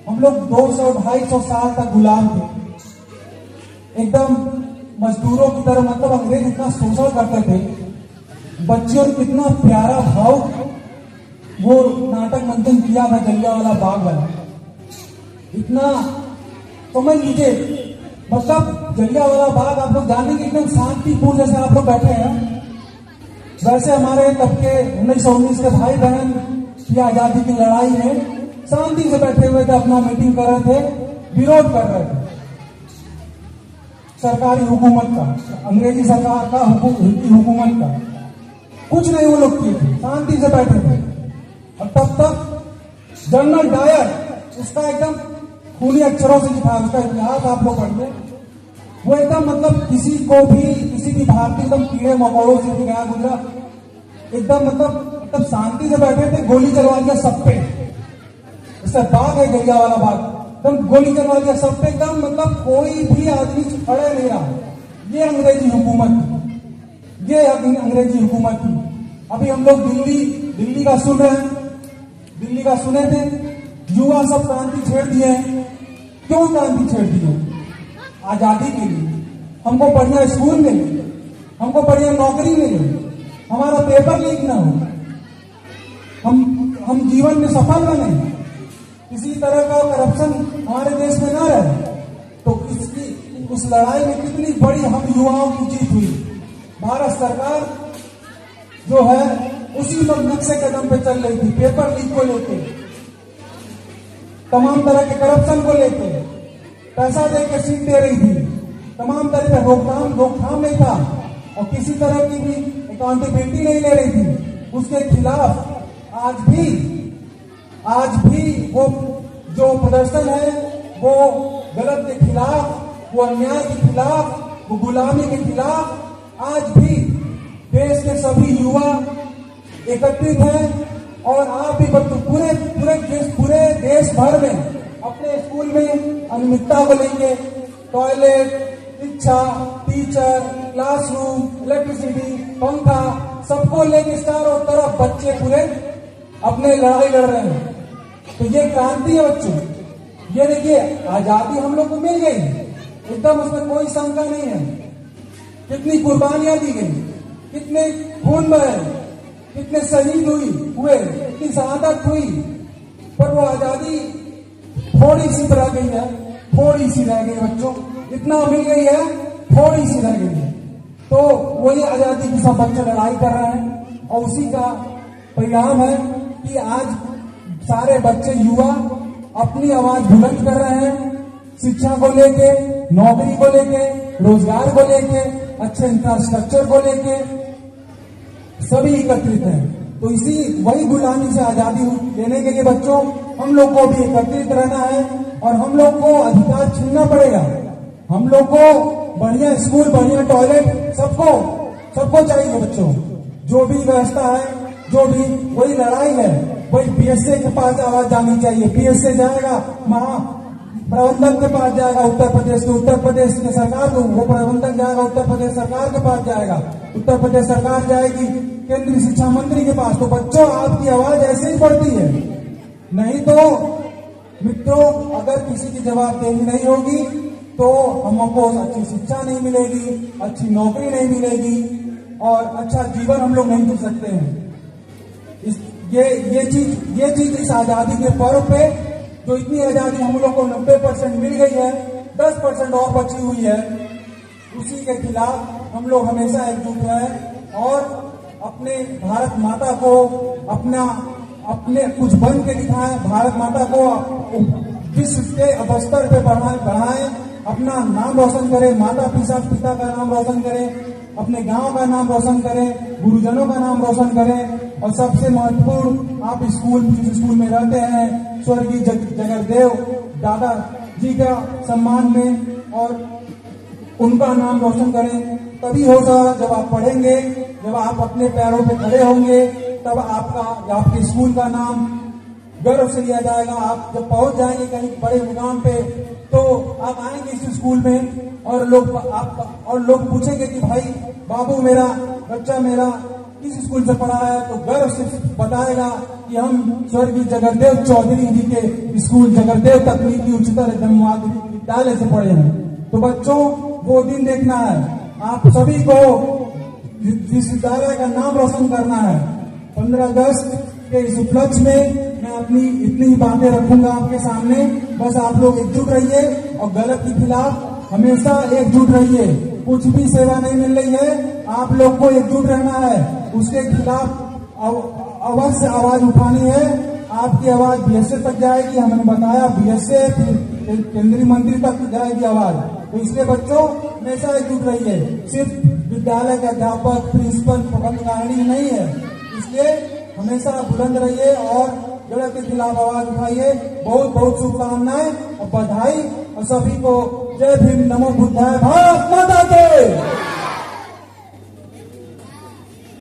हम लोग 200-250 साल तक गुलाम थे, एकदम मजदूरों की तरह। मतलब अंग्रेज इतना शोषण करते थे, बच्चों ने कितना प्यारा भाव वो नाटक मंथन किया था जलियांवाला बाग वाला, इतना समझ लीजिए। मतलब जलियांवाला बाग आप लोग जाने की एकदम शांतिपूर्ण, जैसे आप लोग बैठे हैं वैसे हमारे तब के 1919 के भाई बहन की आजादी की लड़ाई में शांति से बैठे हुए थे, अपना मीटिंग कर रहे थे, विरोध कर रहे थे सरकारी हुकूमत का, अंग्रेजी सरकार का, हुकूमत का। कुछ नहीं वो लोग किए थे, शांति से बैठे थे। और तब तक जनरल डायर, उसका एकदम खूनी अक्षरों से लिखा, उसका इतिहास आप लोग पढ़िए, वो एकदम मतलब किसी को भी, किसी भी भारतीय एकदम कीड़े मकोड़ों से भी गया गुजरा, एकदम मतलब शांति से बैठे थे, गोली चलवा दिया सब पे। इसका बाग है जलियांवाला बाग, एकदम गोली चलवा दिया सब पे, एकदम मतलब कोई भी आदमी खड़े नहीं रहा। ये अंग्रेजी हुकूमत थी, ये अंग्रेजी हुकूमत थी। अभी हम लोग दिल्ली का सुन रहे हैं, दिल्ली का सुने थे, युवा सब क्रांति छेड़ दिए हैं। क्यों क्रांति छेड़ दिए? आजादी के लिए, हमको बढ़िया स्कूल मिले, हमको बढ़िया नौकरी मिले, हमारा पेपर लीक ना हो, हम जीवन में सफल बने, किसी तरह का करप्शन हमारे देश में ना रहे। तो इसकी उस लड़ाई में कितनी बड़ी हम युवाओं की जीत हुई। भारत सरकार जो है उसी पर नक्शे कदम पे चल रही थी, पेपर लीक को लेके, तमाम तरह के करप्शन को लेके, पैसा देकर सीट दे रही थी, तमाम तरह का रोकथाम नहीं था, और किसी तरह की भी अकाउंटेबिलिटी नहीं ले रही थी। उसके खिलाफ आज भी वो जो प्रदर्शन है, वो गलत के खिलाफ, वो अन्याय के खिलाफ, वो गुलामी के खिलाफ आज भी देश के सभी युवा एकत्रित हैं। और आप भी पूरे देश भर में अपने स्कूल में अनियमितता को लेंगे, टॉयलेट, शिक्षा, टीचर, क्लासरूम, इलेक्ट्रिसिटी, पंखा, सबको लेके चारों तरफ बच्चे पूरे अपने लड़ाई लड़ रहे हैं। तो ये क्रांति है बच्चों, ये देखिए आजादी हम लोग को मिल गई एकदम, उसमें कोई शंका नहीं है। कितनी कुर्बानियां दी गई, कितने खून बहे, कितने शहीद हुए, कितनी शहादत हुई, पर वो आजादी थोड़ी सी रह गई है, थोड़ी सी रह गई बच्चों, इतना मिल गई है, थोड़ी सी रह गई है। तो वही आजादी की सब बच्चे लड़ाई कर रहे हैं, और उसी का परिणाम है कि आज सारे बच्चे युवा अपनी आवाज बुलंद कर रहे हैं, शिक्षा को लेके, नौकरी को लेके, रोजगार को लेके, अच्छे इंफ्रास्ट्रक्चर को लेके, सभी एकत्रित हैं। तो वही गुलामी से आजादी लेने के लिए बच्चों हम लोग को भी एकत्रित रहना है, और हम लोग को अधिकार छीनना पड़ेगा। हम लोग को बढ़िया स्कूल, बढ़िया टॉयलेट, सबको चाहिए बच्चों। जो भी व्यवस्था है, जो भी वही लड़ाई है, वही पीएसए के पास आवाज जानी चाहिए। पीएसए जाएगा, प्रबंधक के पास जाएगा, उत्तर प्रदेश के सरकार को, वो प्रबंधक जाएगा उत्तर प्रदेश सरकार के पास जाएगा, उत्तर प्रदेश सरकार जाएगी केंद्रीय शिक्षा मंत्री के पास। तो बच्चों आपकी आवाज ऐसे ही बढ़ती है। नहीं तो मित्रों, अगर किसी की जवाबदेही नहीं होगी तो हमको अच्छी शिक्षा नहीं मिलेगी, अच्छी नौकरी नहीं मिलेगी, और अच्छा जीवन हम लोग नहीं जी सकते हैं। ये चीज इस आजादी के पर्व पे, जो इतनी आजादी हम लोग को 90% मिल गई है, 10% और बची हुई है, उसी के खिलाफ हम लोग हमेशा एकजुट हैं, और अपने भारत माता को अपने कुछ बन के दिखाएं, भारत माता को विश्व के स्तर पे बढ़ाएं, अपना नाम रोशन करें, माता पिता का नाम रोशन करें, अपने गांव का नाम रोशन करें, गुरुजनों का नाम रोशन करें, और सबसे महत्वपूर्ण, आप जिस स्कूल में रहते हैं, स्वर्गीय जगरदेव दादा जी का सम्मान में और उनका नाम रोशन करें। तभी होगा जब आप पढ़ेंगे, जब आप अपने पैरों पे खड़े होंगे, तब आपके स्कूल का नाम गर्व से लिया जाएगा। आप जब पहुंच जाएंगे कहीं बड़े मुकाम पे, तो आप आएंगे इस स्कूल में, और लोग पूछेंगे कि भाई बाबू मेरा, बच्चा मेरा किस स्कूल से पढ़ा है तो गर्व से बताएगा कि हम स्वर्गीय जगरदेव चौधरी जी के स्कूल जगरदेव तकनीकी उच्चतर माध्यमिक विद्यालय से पढ़े हैं। तो बच्चों वो दिन देखना है, आप सभी को जिस विद्यालय का नाम रोशन करना है। 15 अगस्त के इस उपलक्ष्य में मैं अपनी इतनी ही बातें रखूंगा आपके सामने। बस आप लोग एकजुट रहिए और गलत के खिलाफ हमेशा एकजुट रहिए। कुछ भी सेवा नहीं मिल रही है, आप लोग को एकजुट रहना है, उसके खिलाफ अवश्य आवाज उठानी है। आपकी आवाज बीएसएफ तक जाएगी, हमने बताया बीएसएफ केंद्रीय मंत्री तक जाएगी आवाज। तो इसलिए बच्चों हमेशा एकजुट रहिए। सिर्फ विद्यालय के अध्यापक, प्रिंसिपल, प्रबंधकारिणी नहीं है, इसलिए हमेशा बुलंद रहिए और गलत के खिलाफ आवाज उठाइए। बहुत बहुत शुभकामनाएं और बधाई और सभी को जय भीम, नमो बुद्धाय, भारत माता की।